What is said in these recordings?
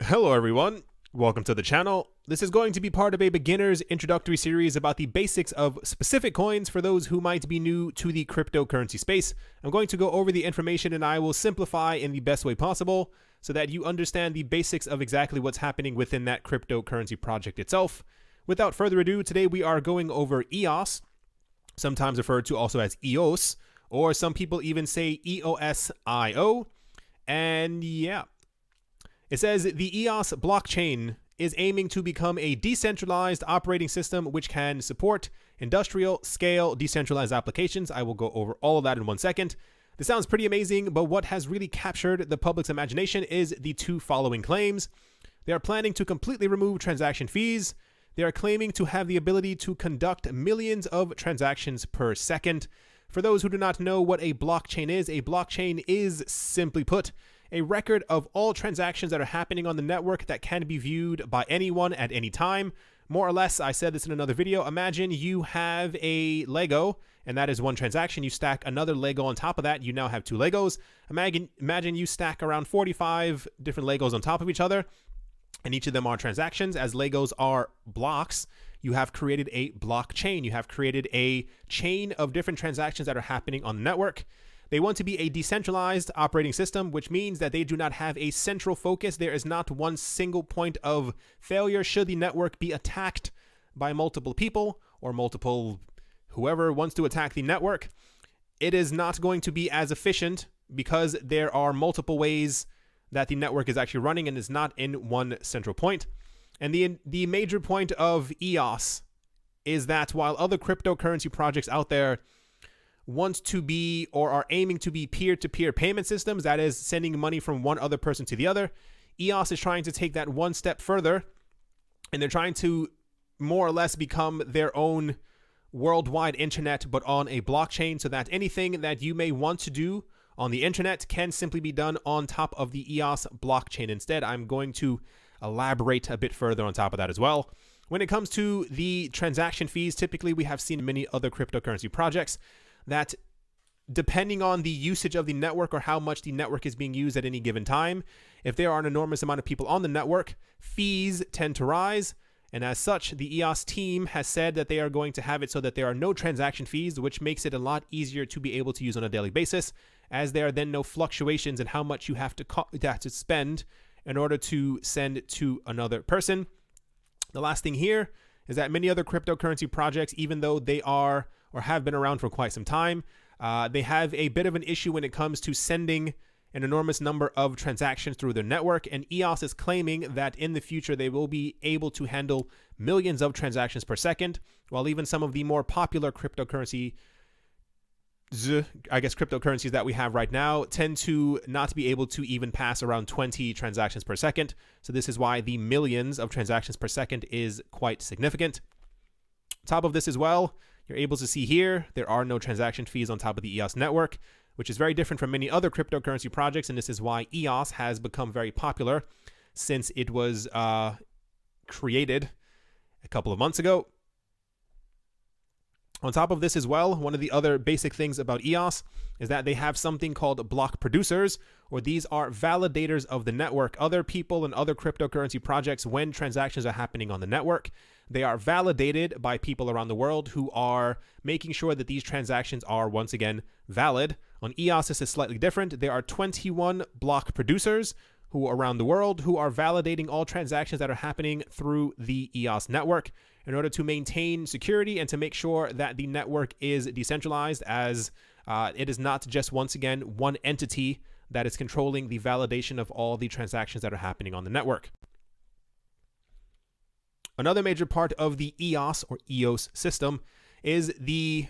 Hello everyone, welcome to the channel. This is going to be part of a beginner's introductory series about the basics of specific coins for those who might be new to the cryptocurrency space. I'm going to go over the information and I will simplify in the best way possible so that you understand the basics of exactly what's happening within that cryptocurrency project itself. Without further ado, today we are going over EOS, sometimes referred to also as EOS, or some people even say EOS-IO, and yeah. It says the EOS blockchain is aiming to become a decentralized operating system which can support industrial scale decentralized applications. I will go over all of that in 1 second. This sounds pretty amazing, but what has really captured the public's imagination is the two following claims. They are planning to completely remove transaction fees. They are claiming to have the ability to conduct millions of transactions per second. For those who do not know what a blockchain is simply put, a record of all transactions that are happening on the network that can be viewed by anyone at any time. More or less, I said this in another video, imagine you have a Lego, and that is one transaction. You stack another Lego on top of that, you now have two Legos. Imagine you stack around 45 different Legos on top of each other, and each of them are transactions. As Legos are blocks, you have created a blockchain. You have created a chain of different transactions that are happening on the network. They want to be a decentralized operating system, which means that they do not have a central focus. There is not one single point of failure should the network be attacked by multiple people or multiple whoever wants to attack the network. It is not going to be as efficient because there are multiple ways that the network is actually running and is not in one central point. And the major point of EOS is that while other cryptocurrency projects out there want to be or are aiming to be peer-to-peer payment systems, that is sending money from one other person to the other, EOS is trying to take that one step further, and they're trying to more or less become their own worldwide internet, but on a blockchain, so that anything that you may want to do on the internet can simply be done on top of the EOS blockchain instead. I'm going to elaborate a bit further on top of that as well. When it comes to the transaction fees, typically we have seen many other cryptocurrency projects that, depending on the usage of the network or how much the network is being used at any given time, if there are an enormous amount of people on the network, fees tend to rise. And as such, the EOS team has said that they are going to have it so that there are no transaction fees, which makes it a lot easier to be able to use on a daily basis, as there are then no fluctuations in how much you have to spend in order to send to another person. The last thing here is that many other cryptocurrency projects, even though they are or have been around for quite some time, they have a bit of an issue when it comes to sending an enormous number of transactions through their network. And EOS is claiming that in the future, they will be able to handle millions of transactions per second, while even some of the more popular cryptocurrencies that we have right now tend to not be able to even pass around 20 transactions per second. So this is why the millions of transactions per second is quite significant. On top of this as well, you're able to see here, there are no transaction fees on top of the EOS network, which is very different from many other cryptocurrency projects. And this is why EOS has become very popular since it was created a couple of months ago. On top of this as well, one of the other basic things about EOS is that they have something called block producers, or these are validators of the network. Other people and other cryptocurrency projects, when transactions are happening on the network, they are validated by people around the world who are making sure that these transactions are once again valid. On EOS, this is slightly different. There are 21 block producers who are around the world who are validating all transactions that are happening through the EOS network in order to maintain security and to make sure that the network is decentralized, as it is not just, once again, one entity that is controlling the validation of all the transactions that are happening on the network. Another major part of the EOS or EOS system is the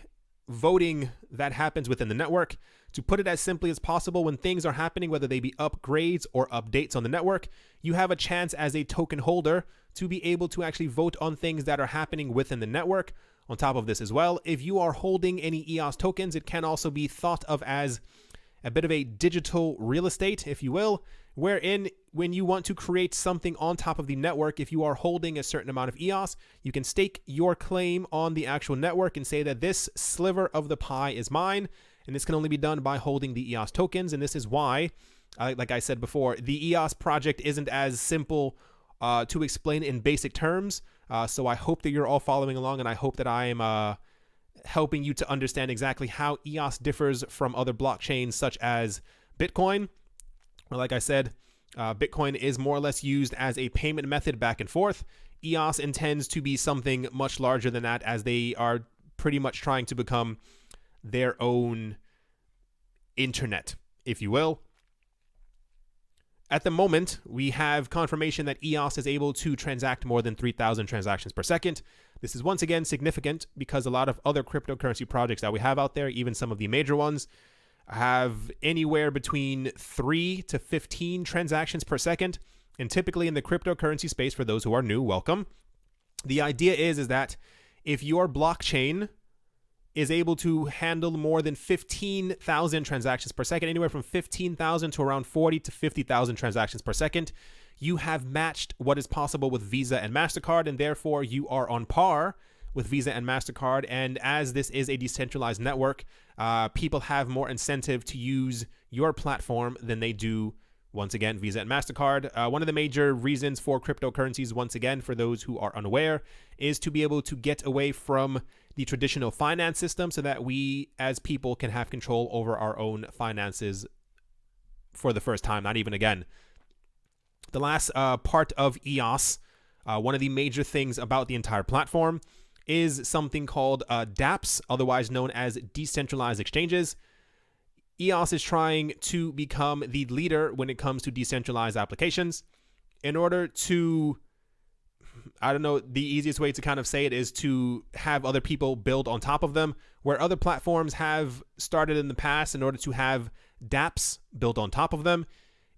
voting that happens within the network. To put it as simply as possible, when things are happening, whether they be upgrades or updates on the network, you have a chance as a token holder to be able to actually vote on things that are happening within the network. On top of this as well, if you are holding any EOS tokens, it can also be thought of as a bit of a digital real estate, if you will, wherein when you want to create something on top of the network, if you are holding a certain amount of EOS, you can stake your claim on the actual network and say that this sliver of the pie is mine. And this can only be done by holding the EOS tokens. And this is why Like I said before, the EOS project isn't as simple to explain in basic terms. So I hope that you're all following along, and I hope that I am helping you to understand exactly how EOS differs from other blockchains such as Bitcoin. Well, like I said, Bitcoin is more or less used as a payment method back and forth. EOS intends to be something much larger than that, as they are pretty much trying to become their own internet, if you will. At the moment, we have confirmation that EOS is able to transact more than 3,000 transactions per second. This is once again significant because a lot of other cryptocurrency projects that we have out there, even some of the major ones, have anywhere between 3 to 15 transactions per second. And typically in the cryptocurrency space, for those who are new, welcome. The idea is that if your blockchain is able to handle more than 15,000 transactions per second, anywhere from 15,000 to around 40 to 50,000 transactions per second, you have matched what is possible with Visa and MasterCard, and therefore you are on par with Visa and MasterCard. And as this is a decentralized network, people have more incentive to use your platform than they do, once again, Visa and MasterCard. One of the major reasons for cryptocurrencies, once again, for those who are unaware, is to be able to get away from the traditional finance system so that we as people can have control over our own finances for the first time, not even again. The last part of EOS, one of the major things about the entire platform, is something called dApps, otherwise known as decentralized exchanges. EOS is trying to become the leader when it comes to decentralized applications. In order to, I don't know, the easiest way to kind of say it is to have other people build on top of them, where other platforms have started in the past in order to have dApps built on top of them.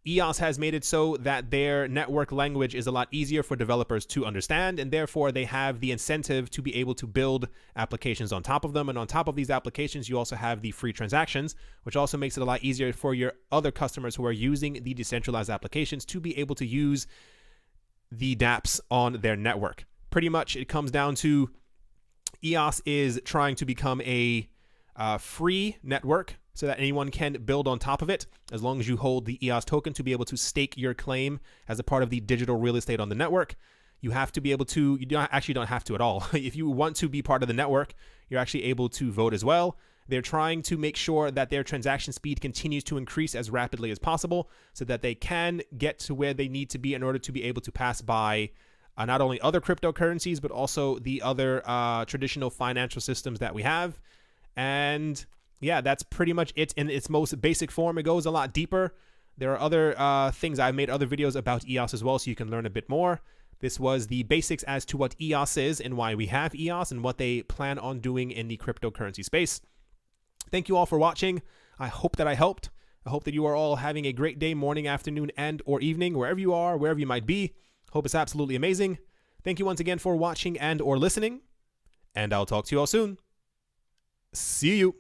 EOS has made it so that their network language is a lot easier for developers to understand, and therefore they have the incentive to be able to build applications on top of them. And on top of these applications, you also have the free transactions, which also makes it a lot easier for your other customers who are using the decentralized applications to be able to use the dApps on their network. Pretty much it comes down to EOS is trying to become a free network so that anyone can build on top of it, as long as you hold the EOS token to be able to stake your claim as a part of the digital real estate on the network. You have to be able to, you don't have to at all. If you want to be part of the network, you're actually able to vote as well. They're trying to make sure that their transaction speed continues to increase as rapidly as possible so that they can get to where they need to be in order to be able to pass by not only other cryptocurrencies, but also the other traditional financial systems that we have. And yeah, that's pretty much it in its most basic form. It goes a lot deeper. There are other things. I've made other videos about EOS as well, so you can learn a bit more. This was the basics as to what EOS is and why we have EOS and what they plan on doing in the cryptocurrency space. Thank you all for watching. I hope that I helped. I hope that you are all having a great day, morning, afternoon, and or evening, wherever you are, wherever you might be. Hope it's absolutely amazing. Thank you once again for watching and or listening, and I'll talk to you all soon. See you.